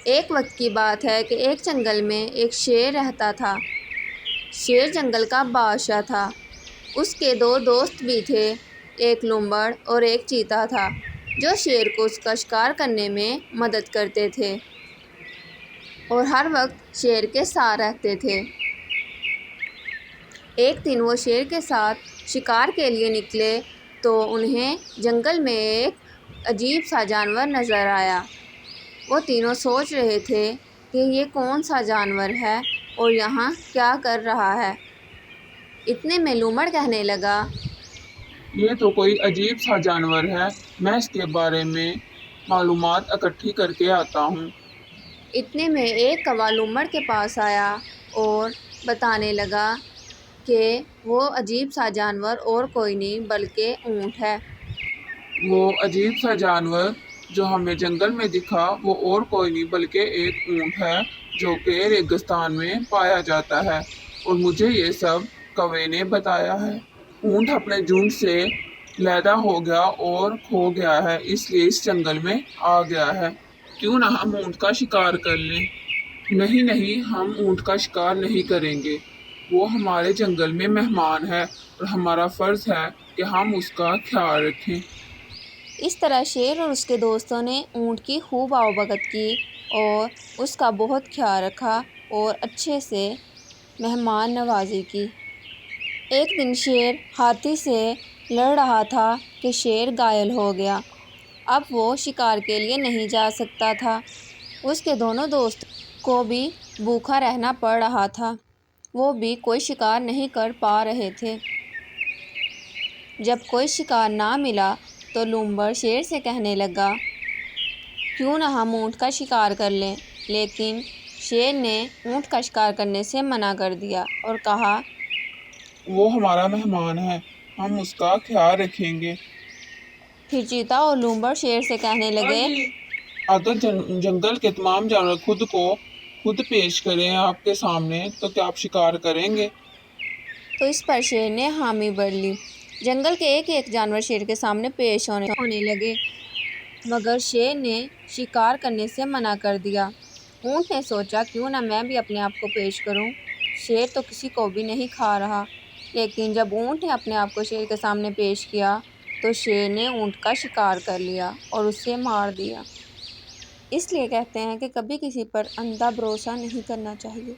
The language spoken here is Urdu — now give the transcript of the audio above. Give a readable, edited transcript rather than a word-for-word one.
ایک وقت کی بات ہے کہ ایک جنگل میں ایک شیر رہتا تھا۔ شیر جنگل کا بادشاہ تھا۔ اس کے دو دوست بھی تھے، ایک لومڑ اور ایک چیتا تھا، جو شیر کو اس کا شکار کرنے میں مدد کرتے تھے اور ہر وقت شیر کے ساتھ رہتے تھے۔ ایک دن وہ شیر کے ساتھ شکار کے لیے نکلے تو انہیں جنگل میں ایک عجیب سا جانور نظر آیا۔ وہ تینوں سوچ رہے تھے کہ یہ کون سا جانور ہے اور یہاں کیا کر رہا ہے۔ اتنے میں لومڑ کہنے لگا، یہ تو کوئی عجیب سا جانور ہے، میں اس کے بارے میں معلومات اکٹھی کر کے آتا ہوں۔ اتنے میں ایک کوا لومڑ کے پاس آیا اور بتانے لگا کہ وہ عجیب سا جانور اور کوئی نہیں بلکہ اونٹ ہے۔ وہ عجیب سا جانور جو ہمیں جنگل میں دکھا وہ اور کوئی نہیں بلکہ ایک اونٹ ہے جو کہ ریگستان میں پایا جاتا ہے، اور مجھے یہ سب کوے نے بتایا ہے۔ اونٹ اپنے جھنڈ سے علیحدہ ہو گیا اور کھو گیا ہے، اس لیے اس جنگل میں آ گیا ہے۔ کیوں نہ ہم اونٹ کا شکار کر لیں؟ نہیں نہیں، ہم اونٹ کا شکار نہیں کریں گے، وہ ہمارے جنگل میں مہمان ہے اور ہمارا فرض ہے کہ ہم اس کا خیال رکھیں۔ اس طرح شیر اور اس کے دوستوں نے اونٹ کی خوب آؤبھگت کی اور اس کا بہت خیال رکھا اور اچھے سے مہمان نوازی کی۔ ایک دن شیر ہاتھی سے لڑ رہا تھا کہ شیر گھائل ہو گیا۔ اب وہ شکار کے لیے نہیں جا سکتا تھا۔ اس کے دونوں دوستوں کو بھی بھوکا رہنا پڑ رہا تھا، وہ بھی کوئی شکار نہیں کر پا رہے تھے۔ جب کوئی شکار نہ ملا تو لومڑ شیر سے کہنے لگا، کیوں نہ ہم اونٹ کا شکار کر لیں؟ لیکن شیر نے اونٹ کا شکار کرنے سے منع کر دیا اور کہا، وہ ہمارا مہمان ہے، ہم اس کا خیال رکھیں گے۔ پھر چیتا اور لومڑ شیر سے کہنے لگے، اگر جنگل کے تمام جانور خود پیش کریں آپ کے سامنے تو کیا آپ شکار کریں گے؟ تو اس پر شیر نے حامی بھر لی۔ جنگل کے ایک ایک جانور شیر کے سامنے پیش ہونے لگے، مگر شیر نے شکار کرنے سے منع کر دیا۔ اونٹ نے سوچا، کیوں نہ میں بھی اپنے آپ کو پیش کروں، شیر تو کسی کو بھی نہیں کھا رہا۔ لیکن جب اونٹ نے اپنے آپ کو شیر کے سامنے پیش کیا تو شیر نے اونٹ کا شکار کر لیا اور اسے مار دیا۔ اس لیے کہتے ہیں کہ کبھی کسی پر اندھا بھروسہ نہیں کرنا چاہیے۔